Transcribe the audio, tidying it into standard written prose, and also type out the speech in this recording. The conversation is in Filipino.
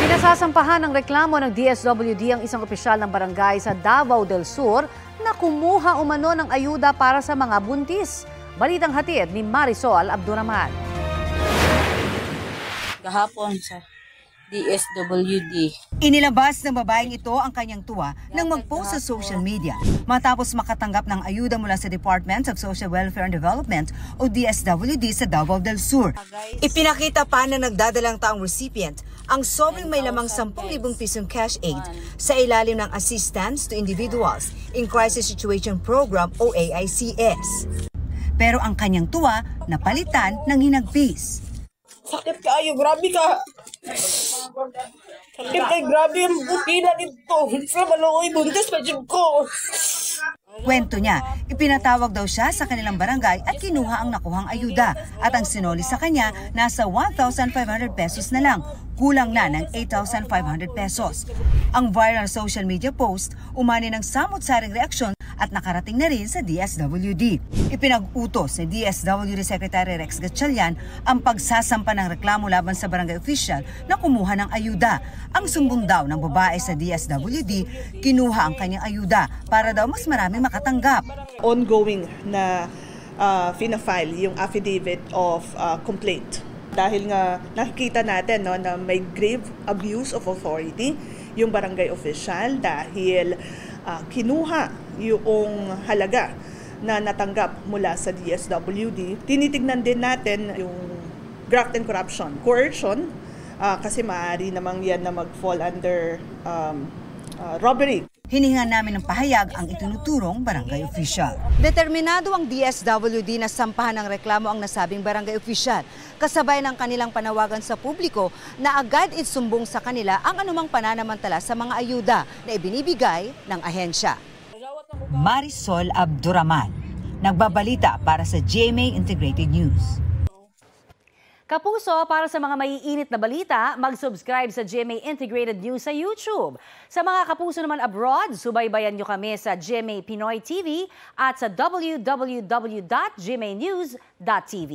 Pinasasampahan ng reklamo ng DSWD ang isang opisyal ng barangay sa Davao del Sur na kumuha umano ng ayuda para sa mga buntis. Balitang hatid ni Marisol Abduraman. Kahapon sa DSWD. Inilabas ng babaeng ito ang kanyang tuwa nang mag-post sa social media matapos makatanggap ng ayuda mula sa Department of Social Welfare and Development o DSWD sa Davao del Sur. Ipinakita pa na nagdadalang taong recipient ang sobrang may lamang 10,000 pisong cash aid sa ilalim ng Assistance to Individuals in Crisis Situation Program o AICS. Pero ang kanyang tuwa napalitan ng hinagpis. Sakit kayo, grabe ka. Sakit kayo, grabe ang bukila dito. Sa maluoy, buntis pa dyan ko. Kwento niya, ipinatawag daw siya sa kanilang barangay at kinuha ang nakuhang ayuda at ang sinoli sa kanya nasa 1,500 pesos na lang, kulang na ng 8,500 pesos. Ang viral social media post umani ng samot-saring reaksyon at nakarating na rin sa DSWD. Ipinag-utos ni DSWD Secretary Rex Gatchalian ang pagsasampa ng reklamo laban sa barangay official na kumuha ng ayuda. Ang sumbong daw ng babae sa DSWD, kinuha ang kanyang ayuda para daw mas maraming makatanggap. Ongoing na fina-file yung affidavit of complaint. Dahil nga nakikita natin na may grave abuse of authority yung barangay official dahil kinuha yung halaga na natanggap mula sa DSWD. Tinitignan din natin yung graft and corruption, coercion, kasi maaari namang yan na mag-fall under robbery. Hiningan namin ng pahayag ang itinuturong barangay official. Determinado ang DSWD na sampahan ng reklamo ang nasabing barangay official, kasabay ng kanilang panawagan sa publiko na agad isumbong sa kanila ang anumang pananamantala sa mga ayuda na ibinibigay ng ahensya. Marisol Abduraman, nagbabalita para sa GMA Integrated News. Kapuso, para sa mga maiinit na balita, mag-subscribe sa GMA Integrated News sa YouTube. Sa mga kapuso naman abroad, subaybayan nyo kami sa GMA Pinoy TV at sa www.gmanews.tv.